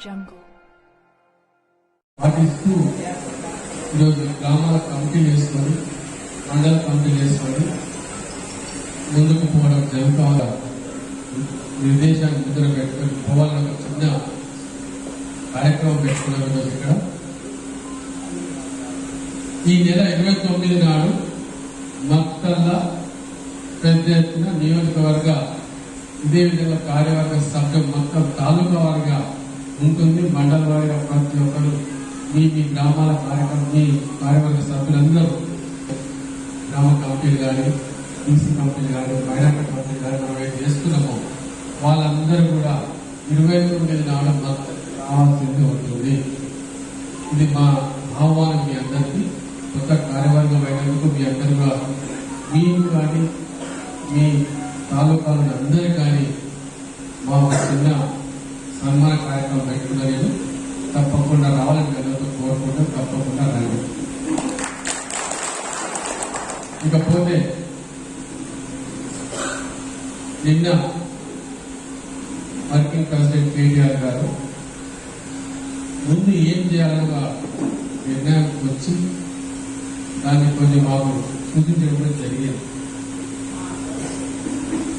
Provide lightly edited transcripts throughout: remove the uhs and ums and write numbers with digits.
jungle. పాటిస్తూ ఈరోజు గ్రామాల కమిటీలు వేసుకొని మండల కమిటీలు వేసుకొని ముందుకు పోవడం జరుగుతా నిర్దేశాన్ని ముద్ర పెట్టుకొని పోవాలని ఒక చిన్న కార్యక్రమం పెట్టుకున్నాం ఈరోజు ఇక్కడ. ఈ నెల 29 నాడు మక్తల్ల పెద్ద ఎత్తున నియోజకవర్గ ఇదే విధంగా కార్యవర్గ సభ్యం మొత్తం తాలూకా వారిగా ఉంటుంది. మండల వారిగా ప్రతి ఒక్కరు మీ గ్రామాల కార్యక్రమం మీ కార్యవర్గ సభ్యులందరూ గ్రామ కమిటీలు కానీ బీసీ కమిటీలు కానీ మైనార్టీ కమిటీలు కానీ మనం ఏం చేస్తున్నామో వాళ్ళందరూ కూడా 29 నాడు రావాల్సింది ఉంటుంది. ఇది మా ఆహ్వానం మీ అందరికీ. కొత్త కార్యవర్గం అయినందుకు మీ అందరూ కూడా మీరు కానీ మీ తాలూకాలు అందరూ కానీ మా చిన్న సన్మాన కార్యక్రమం పెట్టుకున్నా నేను తప్పకుండా రావాలని అందరితో కోరుకుంటూ తప్పకుండా రండి. ఇకపోతే నిన్న వర్కింగ్ ప్రెసిడెంట్ కేటీఆర్ గారు ముందు ఏం చేయాలన్న నిర్ణయానికి వచ్చి దాన్ని కొంచెం మాకు సూచించడం జరిగింది.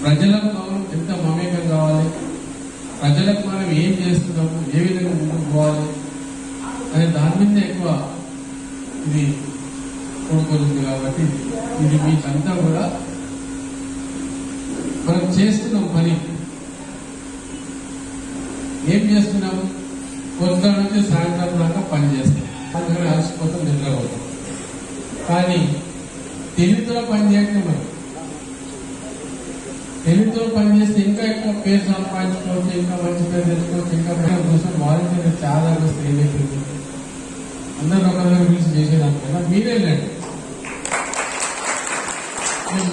ప్రజలకు మనం ఎంత మమేకం కావాలి, ప్రజలకు మనం ఏం చేస్తున్నాము, ఏ విధంగా ముందుకు పోవాలి అనే దాని మీద ఎక్కువ ఇది కోరుకోతుంది. కాబట్టి ఇది మీకంతా కూడా మనం చేస్తున్నాం పని. ఏం చేస్తున్నాము? పొద్దున నుంచి సాయంత్రం దాకా పని చేస్తాం. అందుకని అలసిపోతాం, నిద్రపోతాం. కానీ తెలివితో పని చేయటం మనం తెలివితో పనిచేస్తే ఇంకా ఎక్కువ పేరు సంపాదించుకోవచ్చు, ఇంకా మంచి పేరు తెచ్చుకోవచ్చు. ఇంకా కోసం వాలంటీర్ చాలా వస్తే ఏమైతుంది, అందరూ ఒకరి పిలిచి చేసేదానికన్నా మీరే లేండి.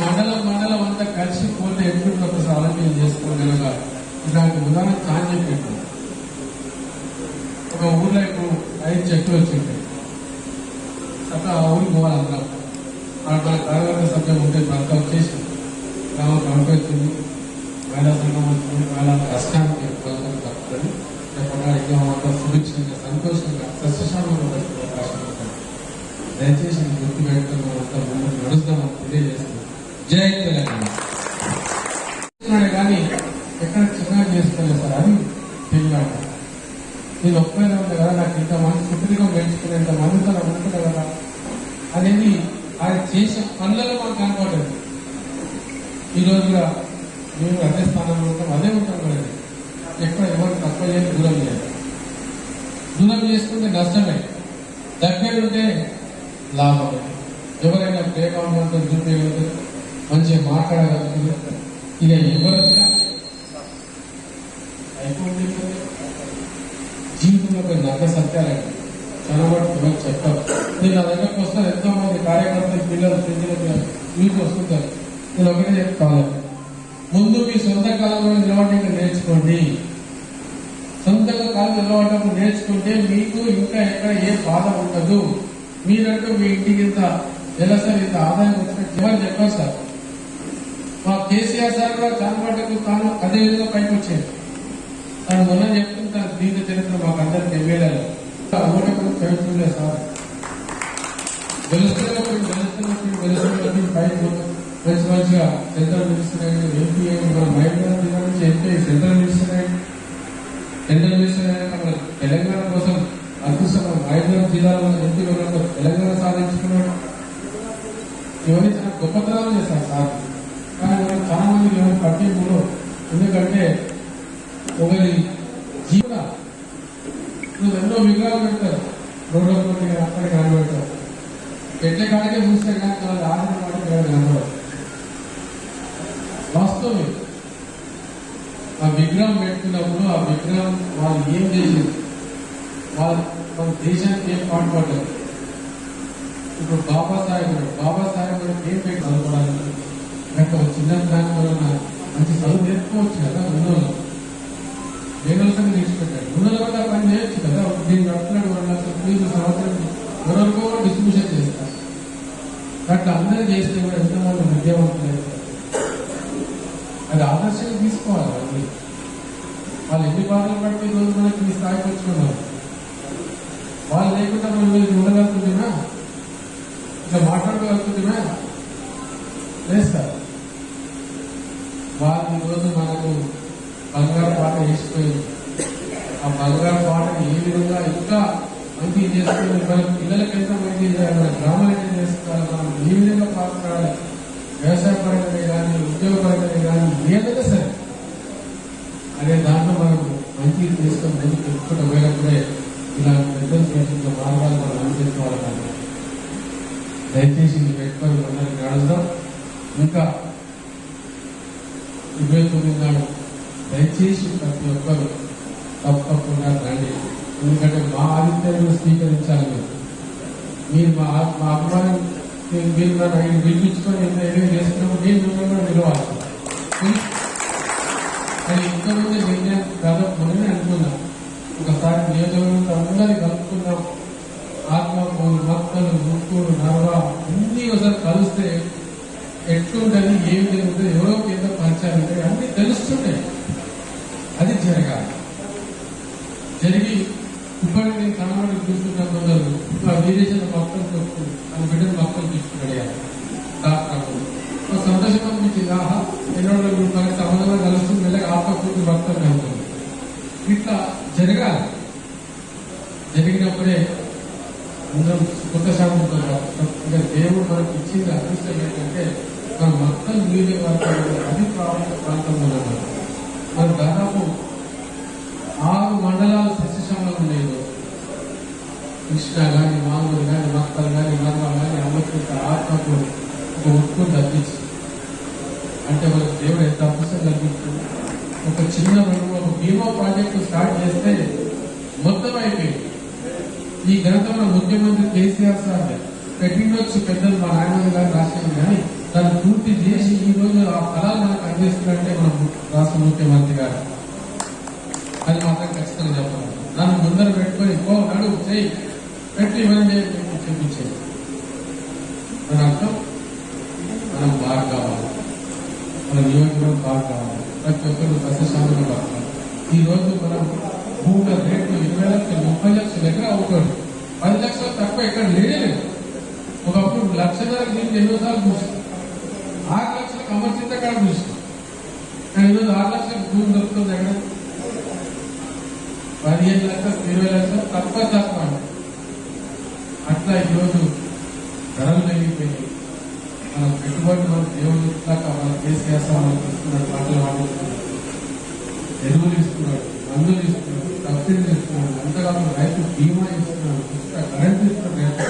మండలం అంతా కలిసి పోతే ఎప్పుడు ఒకసారి వాలంటీర్ చేసుకోగలగ. ఇలాంటి ఉదాహరణ చాలా చెప్పాను. ఒక ఊర్లో ఇప్పుడు 5 చెట్లు వచ్చింది. అట్లా ఆ ఊరికి పోవాలందరం. మన కార్యవర్గ సభ్యం ఉంటే అంతా వచ్చేసి గ్రామ కమిటీ వచ్చింది, మహిళా సంఘం వచ్చింది, మహిళా కష్టానికి తప్పుతుంది చెప్పకుండా ఇంకా అంతా సుభిక్షంగా సంతోషంగా సస్యశాలంగా అవకాశం ఉంటుంది. దయచేసి గుర్తు పెట్టుకుని మనంతా ముందుకు నడుస్తామని తెలియజేస్తున్నాం. జై తెలంగాణ. కానీ ఎక్కడ చిన్నగా చేసుకోలేదు సార్, అది తెలియదు. నేను ఒక్కనే ఉంది కదా, నాకు ఇంతమంది సుఖంగా పెంచుకునేంత మందితో ఉంటుంది కదా అనేది ఆయన చేసే పనులలో మాకు కనపడలేదు. ఈ రోజుగా మేము అదే స్థానంలో ఉంటాం, అదే ఉంటాం కదా. ఎక్కడ ఎవరు తక్కువ చేసి దూరం చేయాలి. దూరం చేసుకుంటే నష్టమే, దగ్గర ఉంటే లాభమే. ఎవరైనా ప్లేట్ అవ్వడంతో చూపించగలుగుతారు, మంచిగా మాట్లాడగలుగుతారు. ఇక ఎవరైనా అయిపోయింది. జీవితంలో కొన్ని నగ సత్యాలండి చాలా ఎవరు చెప్తారు. నేను నా దగ్గరకు వస్తాను, ఎంతో మంది కార్యకర్తలు పిల్లలు మీకు వస్తుంటారు. నేను ఒకటే చెప్తాను, ముందు మీ సొంత కాలంలో నిలబడి నేర్చుకోండి. సొంతంగా కాలం నిలబడ్డప్పుడు నేర్చుకుంటే మీకు ఇంకా ఎక్కడ ఏ బాధ ఉండదు. మీరంటూ మీ ఇంటికి ఇంత ఎలా సార్ ఇంత ఆదాయం వచ్చినట్టు ఎవరు చెప్పారు సార్. మా కేసీఆర్ సార్ కూడా చాలబాటకు తాను అదే విధంగా పైకి వచ్చాడు. తను మొన్న చెప్తుంది తన జీవిత చరిత్ర మాకు అందరికి ఎమ్మెల్యేలు ఓటకు పెరుగుతుండే సార్. గెలుస్తున్నప్పుడు పైకి మంచిగా సెంట్రల్ మినిస్టర్ అయ్యింది, ఎంపీ అయ్యింది. మన మైనార్టీ జిల్లా నుంచి ఎంపీ సెంట్రల్ మినిస్టర్ అయ్యింది. సెంట్రల్ మినిస్టర్ అయ్యాక మన తెలంగాణ కోసం అదృష్టం మైనార్టీ జిల్లాలో ఎంపీ తెలంగాణ సాధించుకున్నాడు. ఇవన్నీ చాలా గొప్పతనాలు చేస్తారు సార్. కానీ మనం చాలా మంది ఎవరు పట్టింపులు. ఎందుకంటే ఒకరి జీవన నువ్వు ఎన్నో విగ్రహాలు పెడతారు, రోడ్లతో అక్కడికి కనబెడతారు. పెట్టే కాడికే చూస్తే కానీ వాళ్ళ ఆదరణ కాడికి కనబడదు. వాస్తవం ఆ విగ్రహం పెట్టుకున్నప్పుడు ఆ విగ్రహం వాళ్ళు ఏం చేసింది, వాళ్ళు మన దేశానికి ఏం పాటుపడ్డారు. ఇప్పుడు బాబాసాహెబ్ కూడా ఏం పెట్టి చదువుకోవడానికి అక్కడ చిన్న దాని వలన మంచి చదువు నేర్చుకోవచ్చు కదా. ఉన్నోళ్ళు వేరే నేర్చుకుంటాడు. ఉన్నోళ్ళ వల్ల పని చేయొచ్చు కదా. దీన్ని నడుపుతున్నాడు 1,00,000 సంవత్సరం ఎవరికో డిస్ట్రిబ్యూషన్ చేస్తారు. అట్లా అందరూ చేస్తే కూడా ఎంతమంది విద్యావంతులు అవుతారు. అది ఆదర్శంగా తీసుకోవాలి. వాళ్ళు ఎన్ని బాధలు పడితే ఈ రోజు మనకి ఈ స్థాయికి వచ్చుకున్నారు. వాళ్ళు లేకుండా మనం మీరు ఉండగలుగుతుందినా, ఇట్లా మాట్లాడగలుగుతుందినా? లేదు సార్. వాళ్ళు ఈరోజు మనకు బంగారు పాట వేసిపోయింది. ఆ బంగారు పాటను ఏ విధంగా ఇంకా మంచి చేసుకుని మన పిల్లలకి ఎంత మంచి చేయాలి, మన గ్రామాలకు ఏం చేసుకోవాలి, మనం ఏ విధంగా పాల్గొనాలి, వ్యవసాయ పరంగానే కానీ ఉద్యోగ పరంగానే కానీ ఏదైనా సరే అనే దాంట్లో మనం మంచి తీసుకొని ముందుకు పెట్టుకుంటూ పోయినప్పుడే ఇలాంటి పెద్దలు చేసిన మార్గాలు మనం అనుసరించుకోవాలి. దయచేసి ఇది పెట్టుకొని అందరికి అడుగుదాం. ఇంకా 29 నాడు దయచేసి ప్రతి ఒక్కరు తప్పకుండా రండి. ఎందుకంటే మా ఆదిత్యాన్ని స్వీకరించాలి. మీరు మా అభిమానం మీరు నన్ను పిలిపించుకొని ఎంత ఏమేమి చేస్తున్నామో నేను మిమ్మల్ని నిలవాలి. కానీ ఇంతమంది నిర్ణయం దాదాపు మనమే అనుకున్నాం. ఒకసారి నియోజకవర్గంతో అందరినీ కలుపుకున్నాం. ఆత్మకూరు, మక్కలు, ముక్కూరు, నర్వ అన్ని ఒకసారి కలిస్తే ఎట్లుంటుంది, ఏం జరుగుతుంది, ఎవరో ఏదో పరిచయాలు ఉంటాయి, అన్ని తెలుస్తుంటాయి. అది జరగాలి. జరిగి ఇప్పటికి నేను కనబడి చూస్తున్న కొందరు విదేశాల భక్తులు చెప్తుంది తన బిడ్డను భక్తులు తీసుకున్నాడు. సంతోషం అనిపించింది. ఆహా ఎన్నో మనకి సంబంధంగా కలుస్తుంది, వెళ్ళక ఆత్మకూర్తి భక్తులు కలుగుతుంది. ఇట్లా జరగాలి. జరిగినప్పుడే అందరం కొత్త శాంతి. ఇంకా దేవుడు మనకు ఇచ్చింది అదృష్టం ఏంటంటే మన మొత్తం నియోజకవర్గంలో అది ప్రాంతంలో ఉన్నారు. మనం దాదాపు 6 మండలాలు సస్యశ్యామలం ఉండేది. కృష్ణా కానీ, మామూలు కానీ, మక్కలు కానీ, నర్మ కానీ, అమ్మకూట, ఆత్మకు ఒక ఉత్పత్తి తగ్గించి అంటే మనకు దేవుడు ఎంత అదృష్టం కల్పిస్తుంది. ఒక చిన్న ఒక బీమా ప్రాజెక్టు స్టార్ట్ చేస్తే మొత్తం అయిపోయింది. ఈ ఘనత మన ముఖ్యమంత్రి కేసీఆర్ సార్ పెట్టిండొచ్చు, పెద్దలు మా నాయన గారు రాష్ట్రం కానీ దాన్ని పూర్తి చేసి ఈ రోజు ఆ ఫలాలు మనకు అందిస్తున్నట్టే మన రాష్ట్ర ముఖ్యమంత్రి గారు. అది మాత్రం ఖచ్చితంగా చెప్పాలి. దాన్ని ముందర పెట్టుకొని నడువు చేయి పెట్టి ఇవన్నీ చూపించేది. మన అర్థం మనం బాగా కావాలి, మన నియోజకవర్గం బాగా కావాలి, ప్రతి ఒక్కరు సస్యశాంతంగా బతకాలి. ఈ రోజు మనం భూముల రేట్లు 20 లక్షలు 30 లక్షలు ఎక్కడ అవుతాడు. 10 లక్షలు తక్కువ ఎక్కడ లేదు. ఒకప్పుడు 1,00,000 దీనికి ఎన్నోసార్లు చూస్తాం. 6 లక్షలకు అమర్చింత కాడ చూస్తాం. కానీ ఈరోజు 6 లక్షలకు భూమి దొరుకుతుంది ఎక్కడ? 15 లక్షలు 20 లక్షలు తక్కువ. అట్లా ఈరోజు ధరలు పెరిగిపోయి మన పెట్టుబడి మన దేవుడు దాకా మన కేసీఆర్ మనకు ఇస్తున్నాడు. పంటలు వాడుతున్నాడు, ఎరువులు ఇస్తున్నాడు, మందులు ఇస్తున్నాడు, సబ్సిడీలు ఇస్తున్నాడు, అంతేకాకుండా రైతు బీమా ఇస్తున్నాడు, కరెంట్ ఇస్తున్నాడు.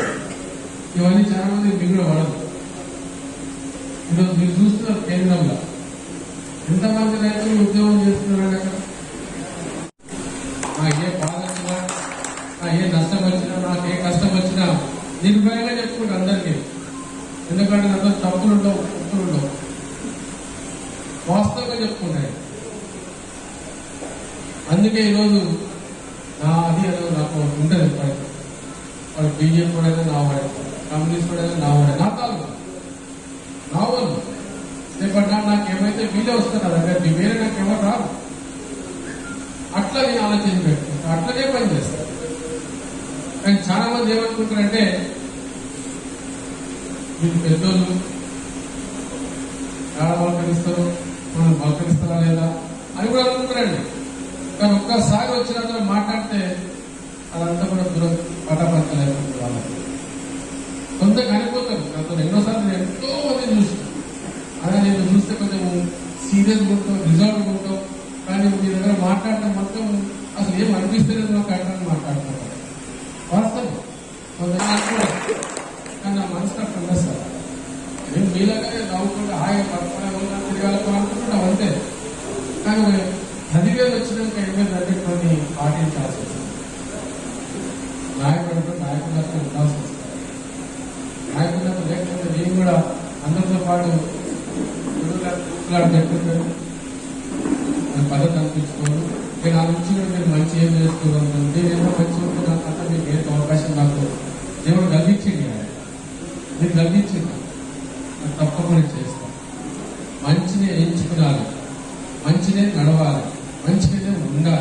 ఇవన్నీ చాలా మంది మిగిలిన పడదు. ఈరోజు మీరు చూస్తున్నారు కేంద్రంలో ఎంతమంది రైతులు ఉద్యోగం చేస్తున్నారండి. అక్కడ ఏ బాధ వచ్చినా, ఏ నష్టం వచ్చినా, నాకు ఏ కష్టం వచ్చినా నిర్భయంగా చెప్పుకుంటా అందరికీ. ఎందుకంటే నాతో తప్పులు ఉండవు, వాస్తవంగా చెప్పుకుంటాయి. అందుకే ఈరోజు అది నాకు ఉంటుంది. వాడు బీజేపీ కూడా నా వాడే, కమ్యూనిస్ట్ కూడా నా వాడే, నా తాలూకా నా వాళ్ళు. రేపటి నాకేమైతే వీళ్ళే వస్తారు నా దగ్గర, వేరే నాకు ఎవరు రాదు. అట్లా నేను ఆలోచన పెట్టుకుంటా, అట్లనే పని చేస్తాను. కానీ చాలా మంది ఏమనుకుంటారంటే వీళ్ళు పెద్దోళ్ళు ఎలా బహుకరిస్తారు, మనం బహుకరిస్తారా లేదా అని కూడా అనుకుంటారండి. కానీ ఒక్కసారి వచ్చినందులో మాట్లాడితే అదంతా కూడా దూరం పటాపంచలేకపోతుంది. వాళ్ళకి కొంత కనిపోతారు. నాతో ఎన్నోసార్లు నేను ఎంతో మంది చూస్తాను. అలా నేను చూస్తే కొంచెం సీరియస్గా ఉంటాం, రిజర్వ్గా ఉంటాం. కానీ మీ దగ్గర మాట్లాడటం మొత్తం అసలు ఏం అనిపిస్తలేదు నాకు అర్థం మాట్లాడుతున్నాను. వాస్తవం కొంతమంది కానీ నా మనసు అక్కడ ఉండదు సార్. నేను మీలాగానే నవ్వుకుంటే హాయి తిరగాలకు అనుకుంటున్నాం అంతే. కానీ 10,000 వచ్చినాక ఏమైందంటే కొన్ని పాటించాల్సి వస్తుంది. నాయకుడు నాయకులకు ఉండాల్సి వస్తుంది. నాయకులకు లేకపోతే నేను కూడా అందరితో పాటు పెట్టుకుంటాను. పద్ధతి అనిపించుకోను. నేను ఆ నుంచి కూడా మీరు మంచి ఏం చేసుకోగలుగుతాను. నేనేమో మంచి ఉంటే నాకు అంతా మీకు ఏ అవకాశం నాకు దేవుడు కలిగించింది. మీరు కలిగించింది నాకు తప్పకుండా చేస్తాను. మంచినే ఎంచుకున్నాను, మంచినే నడవాలి, మంచిగానే ఉండాలి.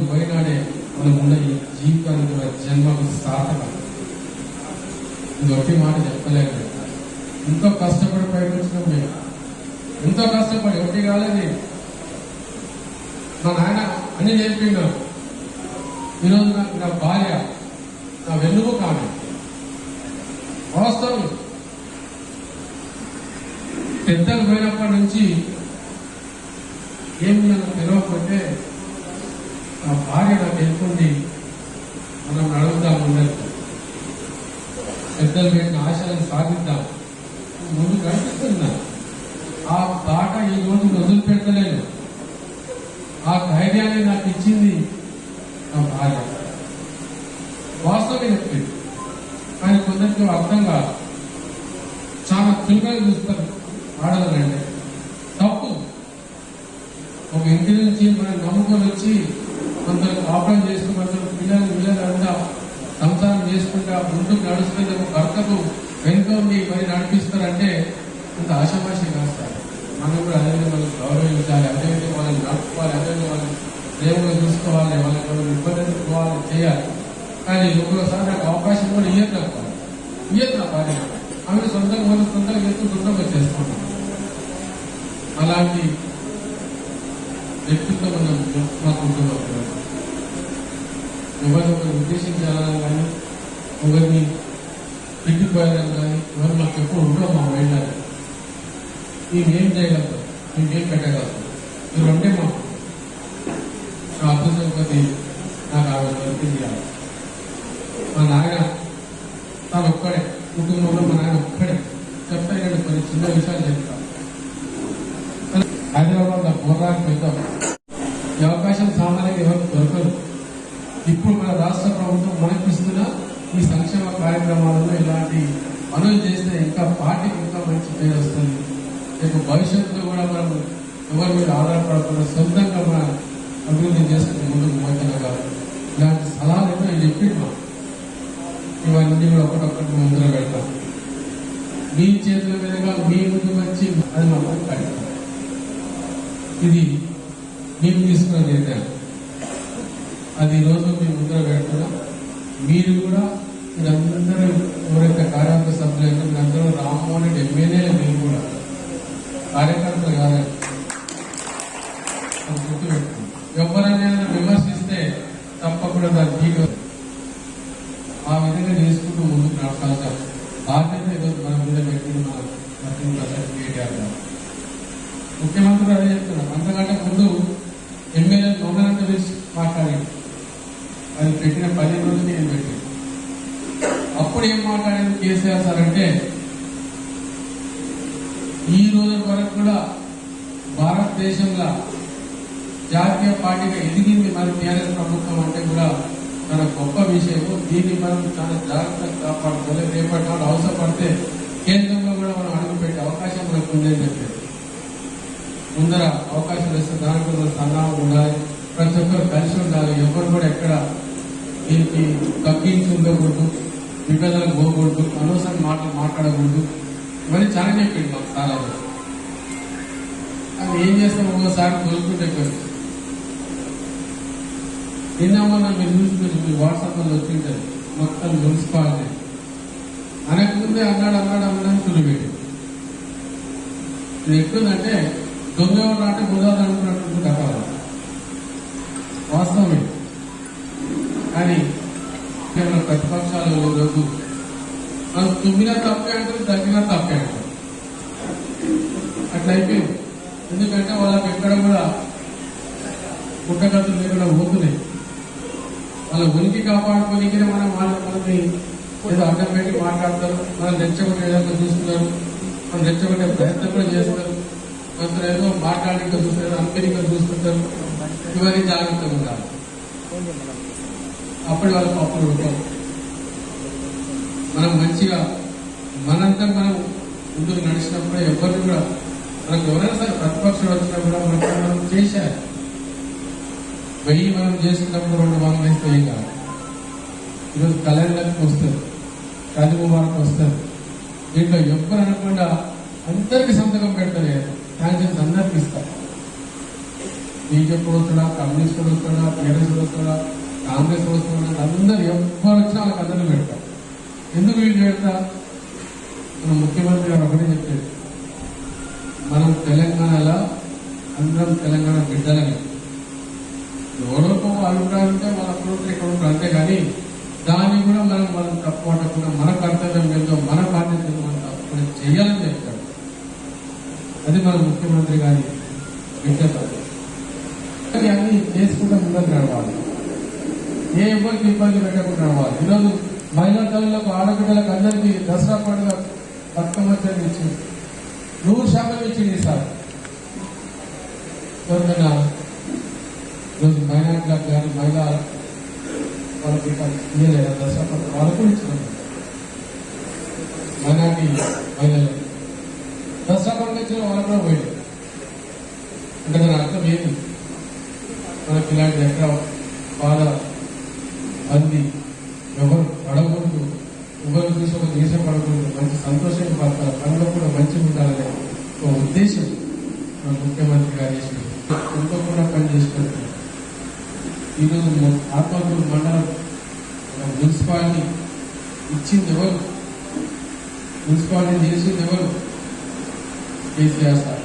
పోయినాడే మనం ఉన్న ఈ జీవితానికి మన జన్మకు సార్థకం. ఇది ఒకటి మాట చెప్పలేదు. ఎంతో కష్టపడి పైకి వచ్చినాం మేము, ఎంతో కష్టపడి ఒకటి కాలేదు. మా నాయన అన్ని నేర్పిండు. ఈరోజు నా భార్య నా వెన్నుము కాదు వాస్తవం. పెద్దలు పోయినప్పటి నుంచి ఏమి నన్ను తెలవకపోతే నా భార్య నాకు ఎన్నుకుంది, మనం అడుగుదాం ఉండదు, పెద్దలు పెట్టిన ఆశలను సాధిద్దాం ముందు కనిపిస్తున్నా. ఆ బాట ఈ రోజు వదిలిపెట్టలేదు. ఆ ధైర్యాన్ని నాకు ఇచ్చింది నా భార్య. వాస్తవం చెప్పింది, కానీ కొందరికి అర్థం కాదు. చాలా చురుకగా చూస్తారు ఆడదంటే. తప్పు. ఒక ఇంటి నుంచి మనం నమ్ముకొని వచ్చి కొందరు కాపురం చేసుకున్న పిల్లలు అంతా సంసారం చేసుకుంటా ముందుకు నడుస్తుంటే భర్తకు వెనుక ఉంది మరి నడిపిస్తారంటే ఇంత ఆశామాషి కాస్తారు. మనం కూడా అదేవిధంగా వాళ్ళని గౌరవించాలి, అదేవిధంగా వాళ్ళని నడుపుకోవాలి, అదేవిధంగా వాళ్ళని ప్రేమగా చూసుకోవాలి, వాళ్ళని ఇబ్బంది పోవాలి చేయాలి. కానీ ఒక్కోసారి నాకు అవకాశం కూడా ఇయ్యదు నా భార్య. ఆమె సొంతంగా చేస్తూ సొంతంగా చేసుకుంటాం. అలాంటి వ్యక్తిత్వం మనం మా కుటుంబం. ఎవరిని ఒకరు ఉద్దేశించాలని కానీ ఒకరిని తిట్టిపోయాలని కానీ ఎవరు మాకు ఎప్పుడు ఉండవు. మా వెళ్ళాలి మేమేం చేయగలుగుతాం, మేమేం పెట్టగలుగుతాం, ఈ రెండే మాకు అదృష్టం కొద్ది నాకు ఆమె దొరికింది. మా నాయన తాను ఒక్కడే, కుటుంబంలో మా నాయన ఒక్కడే. చెప్తా నేను కొన్ని చిన్న విషయాలు చెప్తాను. హైదరాబాద్ లో పోరాటం పెద్దాం. ఈ అవకాశం సామాన్యంగా ఎవరికి దొరకదు. ఇప్పుడు మన రాష్ట్ర ప్రభుత్వం మనకిస్తున్న ఈ సంక్షేమ కార్యక్రమాలలో ఇలాంటి పనులు చేస్తే ఇంకా పార్టీకి ఇంకా మంచి పేరు వస్తుంది. రేపు భవిష్యత్తులో కూడా మనం ఎవరి మీద ఆధారపడకుండా సొంతంగా మనం అభివృద్ధి చేసుకుని ముందుకు పోతున్నా. ఇలాంటి సలహాలు ఎన్నో చెప్పిండు. ఇవన్నీ కూడా ఒకటొక్కటి ముందులో పెడతాం. మీ చేతుల మీదుగా మీ ముందు వచ్చి అది మాత్రం కడతాం. ఇది మేము తీసుకున్న నిర్ణయం. అది ఈరోజు మేము ముందర పెడుతున్నాం. మీరు కూడా మీరందరూ ఎవరైతే కార్యవర్గ సభ్యులైనా మీరందరూ రామ్మోహన్ రెడ్డి ఎమ్మెల్యేలు, మీరు కూడా కార్యకర్తలు కాదని గుర్తుపెట్టుకున్నాం. ఎవరైనా విమర్శిస్తే తప్పకుండా దాని వీడియో ఆ విధంగా చేసుకుంటూ ముందుకు నడపాల్సిన బాధ్యత ఈరోజు మన మీద పెట్టింది మన కేటీఆర్ గారు. ముఖ్యమంత్రి అదే చెప్తున్నాం. అంతకంటే ముందు ఎమ్మెల్యే నోమినంత వేసి మాట్లాడాడు. అది పెట్టిన 10 రోజులు నేను పెట్టాను. అప్పుడు ఏం మాట్లాడేది కేసీఆర్ సార్ అంటే, ఈ రోజు వరకు కూడా భారతదేశంలో జాతీయ పార్టీగా ఎదిగింది మన టీఆర్ఎస్ ప్రభుత్వం అంటే కూడా మన గొప్ప విషయము. దీన్ని మనం చాలా జాగ్రత్తగా కాపాడుకోవాలి. రేపటి నాడు అవసరపడితే కేంద్రంలో కూడా మనం అడుగుపెట్టే అవకాశం మనకు ఉందని చెప్పారు. ముందర అవకాశం ఇస్తే దాంట్లో సన్నాహం ఉండాలి, ప్రతి ఒక్కరు కలిసి ఉండాలి. ఎవరు కూడా ఎక్కడ దీనికి తగ్గించి ఉండకూడదు, విభజనకు పోకూడదు, అనవసరం మాటలు మాట్లాడకూడదు. ఇవన్నీ చాలా చెప్పింది మాకు చాలా. అది ఏం చేస్తాం, ఒకసారి దొరుకుతుంటే నిన్న మొన్న మీరు చూసి మీ వాట్సాప్ లో వచ్చింటారు మొత్తం మున్సిపాలిటీ అనకముందే అన్నాడు చూడబెట్టి. ఇది ఎట్లుందంటే దొంగ అంటే ముదాలు అనుకున్నట్టు కట్టాలి. వాస్తవమే. కానీ ప్రతిపక్షాలు రోజు మనం తుమ్మినా తప్పే అంటారు, తగ్గినా తప్పే అంటారు. అట్లా అయిపోయింది. ఎందుకంటే వాళ్ళకి ఎక్కడ కూడా పుట్టగతులు లేకుండా పోతున్నాయి. వాళ్ళ ఉనికి కాపాడుకోనికే మనల్ని ఏదో అడ్డం పెట్టి మాట్లాడతారు, మనం రెచ్చగొట్టే ఏదైనా చూస్తున్నారు, మనం రెచ్చగొట్టే ప్రయత్నం కూడా చేస్తారు. కొంత ఏదో మాట్లాడిక చూస్తారు, అమెరికా చూస్తుంటారు. ఇవన్నీ జాగ్రత్తగా ఉండాలి. అప్పుడు వాళ్ళకి అప్పుడు ఉంటాం. మనం మంచిగా మనంతా మనం ముందుకు నడిచినప్పుడు ఎవరిని కూడా మనకు ఎవరైనా సరే ప్రతిపక్షం వచ్చినా కూడా మనం చేశారు. 1000 మనం చేసినప్పుడు 2 వందలు వేస్తే ఏం కాదు. ఈరోజు కళ్యాణానికి వస్తారు, షాదీ ముబారక్ వస్తారు. దీంట్లో ఎవ్వరు అనకుండా అందరికీ సంతకం పెడతారు. శాంక్షన్స్ అందరికి ఇస్తారు. బీజేపీ వస్తాడా, కమ్యూనిస్ట్ వస్తాడా, టీఆర్ఎస్ వస్తాడా, కాంగ్రెస్ వస్తాడా, అందరూ ఎవరు వచ్చినా వాళ్ళకి అందరూ పెడతారు. ఎందుకు వీళ్ళు పెడతా? మన ముఖ్యమంత్రి గారు ఒకటే చెప్పారు, మనం తెలంగాణలో అందరం తెలంగాణ బిడ్డలని. ఎవరో వాళ్ళు ఉంటారంటే వాళ్ళ అప్పుడు ఇక్కడ ఉంటారు, అంతేగాని దాన్ని కూడా మనం తప్పకుండా మన కర్తవ్యం ఏందో, మన బాధ్యత ఏందో మనం తప్పకుండా చేయాలని చెప్తాడు. అది మన ముఖ్యమంత్రి గారి విజ్ఞత. అన్ని చేసుకుంటే ముందుకు నడవాలి, ఏ ఇబ్బంది ఇబ్బంది పెట్టకుండా నడవాలి. ఈరోజు మహిళా తల్లులకు, ఆడబిడ్డలకు అందరికీ దసరా పండుగ బతుకమ్మ ఇచ్చింది, 100% ఇచ్చింది సార్. ఎవరికైనా ఈరోజు మైనార్టీలకు కానీ మహిళా వాళ్ళకి ఇయ్యలేదా దసరా పండుగ? వాళ్ళకు కూడా ఇచ్చిన మైనార్టీ మహిళలు దసరా పండుగ ఇచ్చిన వాళ్ళకు కూడా పోయింది. అంటే దాని అర్థం ఏంటి? మనకి ఇలాంటి ఎక్కడ బాధ అంది ఎవరు పడకూడదు, ఎవరు చూసి ఒక దేశం పడకూడదు, మంచి సంతోషంగా పడతారు, పనులు కూడా మంచిగా ఉండాలనే ఒక ఉద్దేశం మన ముఖ్యమంత్రి గారు చేసి తప్పకుండా పని చేసుకుంటారు. ఈరోజు ఆత్మకూరు మండలం మున్సిపాలిటీ ఇచ్చింది ఎవరు? మున్సిపాలిటీ చేసింది ఎవరు? కేసీఆర్ సార్.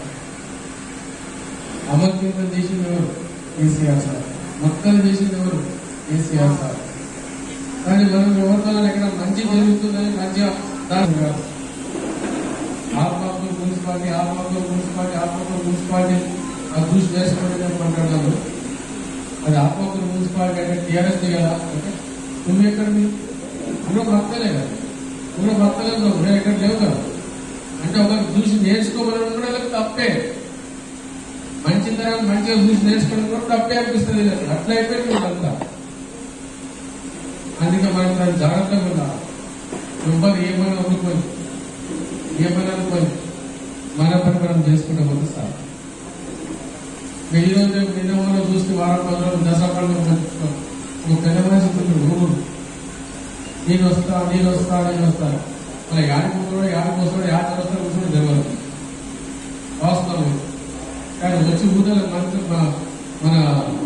అమర్తీర్థం చేసింది ఎవరు? కేసీఆర్ సార్. మొత్తం చేసింది ఎవరు? కేసీఆర్ సార్. కానీ మనం ఎవరితో ఎక్కడ మంచి జరుగుతుందని మంచిగా ఆత్మకూరు మున్సిపాలిటీ అదృష్టి చేసుకోవడం మాట్లాడాను. అది ఆత్మకూరు మున్సిపాలిటీ అంటే టీఆర్ఎస్ కదా, అంటే నువ్వు ఎక్కడ నువ్వు భక్తలే కదా, నువ్వు భక్తలేదు, నువ్వు ఎక్కడ లేవు కదా. అంటే ఒకరు చూసి నేర్చుకోవాలని కూడా తప్పే, మంచితనం మంచిగా చూసి నేర్చుకోవడం కూడా తప్పే అనిపిస్తుంది. అట్లా అయిపోయింది అంతా. అందుకే మనం దాన్ని జాగ్రత్తగా ఉండాలి. ఎవరు ఏమైనా అనుకోని మన పని మనం చేసుకుంటే పోతే సార్. ఈ రోజు నిన్న చూస్తే వారం రోజులు దసరా పండుగ పంచుకోవాలి. ఒక పెద్ద మనిషి ఊరు నేను వస్తాను అలా యాడికి వస్తాడు, యాడ వస్తాడు కూర్చొని తెలియదు వాస్తవం. కానీ వచ్చి ఊళ్ళో మన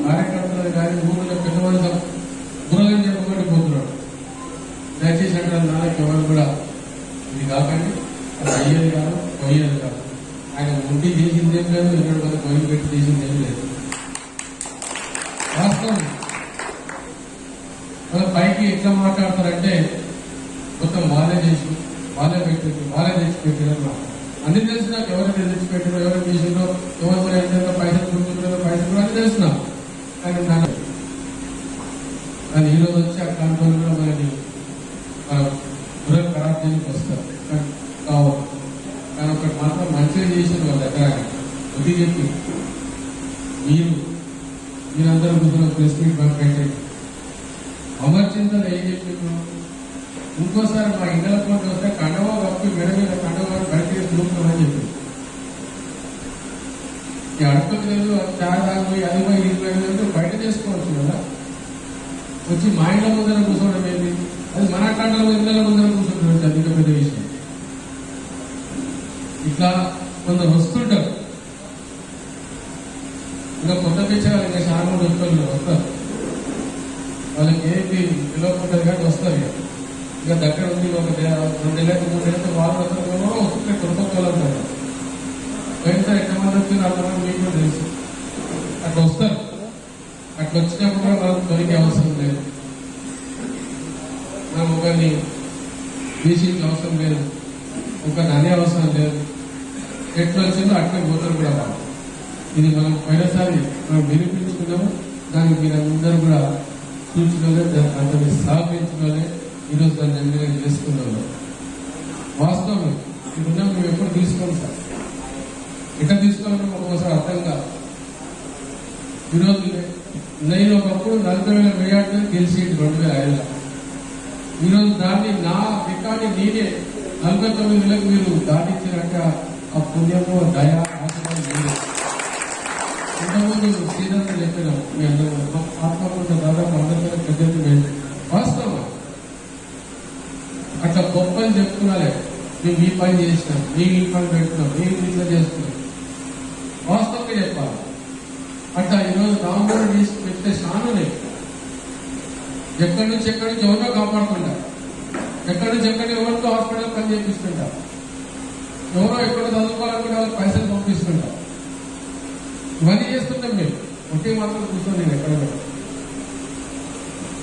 కార్యకర్తలు కానీ ఊళ్ళో పెద్ద మనిషి గురలని చెప్పబడి పోతున్నాడు. దయచేసి అంటే నాన్నకి ఎవరు కూడా ఇది కాకండి, అది అయ్యేది కాదు, పోయేది కాదు. ఆయన ఉండి చేసింది ఏం లేదు, ఇక్కడ మన పొయ్యి పెట్టి చేసింది ఏం లేదు. వాస్తవం మన పైకి ఎట్లా మాట్లాడతారంటే మొత్తం వాళ్ళే చేసి వాళ్ళే తెచ్చి పెట్టారు. అన్ని తెలిసి నాకు ఎవరైతే తెచ్చి పెట్టారో, ఎవరు చేసిందో, ఎవరు ఎంత పైసలు గుర్తుంటారో పైసలు కూడా అన్ని తెలిసిన. కానీ ఈరోజు వచ్చి ఆ కంట్రోల్ కూడా మనకి ఖరాబ్ చేయడానికి వస్తారు కావాలి. కానీ ఒకటి మాత్రం మంచిగా చేసింది వాళ్ళ దగ్గర వద్దు చెప్పి మీరందరూ కూర్చొని ప్రెస్ మీట్ పెట్టండి. అమర్చింతలు ఏం చెప్పిండ్రు? ఇంకోసారి మా ఇంట్లో పోటీ వస్తే కండవ కప్పి మెడ మీద కండవ బయట చూపుతామని చెప్పింది. ఈ అడుపుకి లేదు, చాలా పోయి అది పోయి ఇది పోయి బయట చేసుకోవచ్చు కదా. వచ్చి మా ఇంట్లో ముందర కూర్చోవడం ఏంటి? అది మన కండల ఇళ్ళ ముందర కూర్చోవడం అధిక పెద్ద విషయం. ఇట్లా కొందరు వస్తుంటారు. ఇంకా కొత్త పిచ్చగా ఇంకా చాలా మంది వస్తారు. వాళ్ళకి ఏంటి పిలవకుంటుంది కానీ వస్తారు. ఇక దగ్గర ఉంది ఒక 2 నెలలకు 3 నెలలకు వాళ్ళు వస్తుంటే కొత్త వాళ్ళంటారు. వెంటనే ఎంతమంది వచ్చింది అంతమంది మీకు కూడా తెలుసు. అట్లా వస్తారు. అట్లా వచ్చినప్పుడు కూడా మనం దొరికే అవసరం లేదు. మనం ఒకరిని తీసేకి అవసరం లేదు, ఒకరిని అనే అవసరం లేదు. ఎట్లా వచ్చిందో అట్లా పోతారు కూడా వాళ్ళు. ఇది మనం పోయినసారి మనం నిరూపించుకున్నాము. దానికి మీరు అందరూ కూడా సూచనలే, దాన్ని సహకరించుకోలే. ఈరోజు దాన్ని నిర్ణయం చేసుకున్నాము. వాస్తవం ఇప్పుడున్నా మేము ఎప్పుడు తీసుకోండి సార్, ఎక్కడ తీసుకోవాలని ఒక్కొక్కసారి అర్థం కాదు. ఈరోజు నేను ఒకప్పుడు 40,000 మెజార్టీ గెలిచి 2005లో. ఈరోజు దాన్ని నా రికార్డు నేనే 49,000 మీరు దాటించారంటే ఆ పుణ్యము దయ ఆశీర్వాదం. ఇంతకుముందు శ్రీధర్ చెప్పినాం మీ అందరూ ఆత్మకుండా దాదాపు అందరికీ పెద్ద వాస్తవం. అట్లా గొప్పని చెప్పుకున్నాలే, మేము ఈ పని చేసినాం, మేము ఈ పని పెట్టుకున్నాం, మేము ఇట్లా చేస్తున్నాం. వాస్తవంగా చెప్పాలి. అట్లా ఈరోజు రామోహన్ చేసి పెట్టే స్థానమే ఎక్కడి నుంచి ఎవరినో కాపాడుతుంటా, ఎక్కడి నుంచి ఎవరితో హాస్పిటల్ పని చేపిస్తుంటా, ఎవరో ఎక్కడ చదువుకోవాలనుకుంటే వాళ్ళకి పైసలు పంపిస్తుంటా. ఇవన్నీ చేస్తుంటాం మేము. ఒకే మాత్రం కూర్చొని నేను ఎక్కడ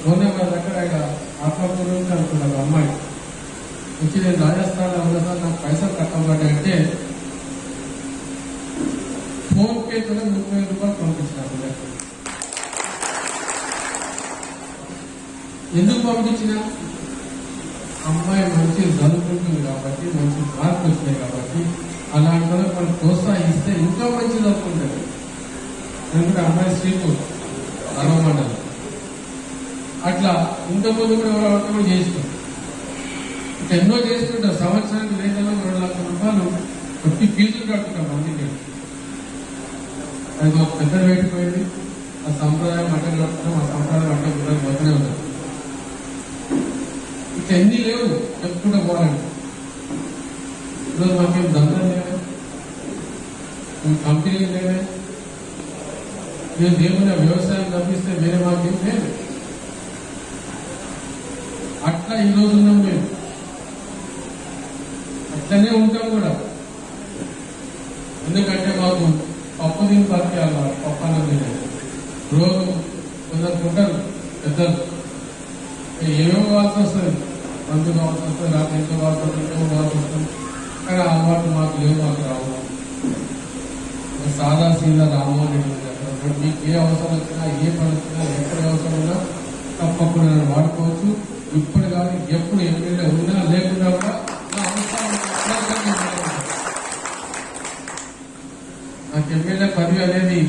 మొన్న మన దగ్గర ఆయన ఆత్మకూరు నుంచి అనుకున్నాను అమ్మాయి వచ్చి నేను రాజస్థాన్ ఉన్నా సార్ నాకు పైసలు కట్టబడ్డాయి అంటే ఫోన్ పే కూడా 30,000 రూపాయలు పంపించిన. ఎందుకు పంపించిన? అమ్మాయి మంచి చదువుకుంటుంది కాబట్టి, మంచి మార్కులు వచ్చినాయి కాబట్టి అలాంటి వాళ్ళకి మనం ప్రోత్సహిస్తే ఇంకా మంచి చదువుకుంటుంది. ఎందుకంటే అమ్మాయి శ్రీపూర్ అరవమండలం అట్లా ఇంతకుముందు కూడా ఎవరో కూడా చేసినాం. ఇట్లా ఎన్నో చేస్తుంటారు. సంవత్సరానికి 2 లక్షల రూపాయలు ప్రతి ఫీజులు కట్టుకుంటాం అందుకే. అది మాకు పెద్ద పెట్టిపోయింది. ఆ సంప్రదాయం అడ్డం కట్టుకున్నాం, ఆ సంప్రదాయం అడ్డం కూడా పోతూనే ఉన్నాం. ఇట్లా ఎన్ని లేవు చెప్పుకుంటూ పోవాలండి. ఈరోజు మాకేం దందాలు లేవే, కంపెనీలు లేవే, మీరు ఏమైనా వ్యవసాయం తప్పిస్తే వేరే మాకేం లేదు. అట్లా ఈరోజు ఉన్నాం మేము, అట్లనే ఉంటాం కూడా. ఎందుకంటే మాకు పప్పు దీని పరిచయాలు పప్పు అన్నం తినేది రోజు కొందరు ఉంటారు పెద్దలు, ఏమేమో కావాల్సి వస్తుంది, మందు కావాల్సి వస్తుంది, రాత్రి ఎంతో కావాల్సి వస్తుంది, ఏమో కావాల్సి వస్తుంది. కానీ అలవాటు మాకు లేవు, మాకు రావు. సాదా సీదా రామోహన్ రెడ్డి గారు మీకు ఏ అవసరం వచ్చినా, ఏ పని వచ్చినా, ఎక్కడ అవసరం ఉన్నా తప్పకుండా నన్ను వాడుకోవచ్చు. ఇప్పుడు కానీ ఎప్పుడు ఎమ్మెల్యే ఉన్నా లేకుండా కూడా నా అవసరం నాకు ఎమ్మెల్యే పదవి అనేది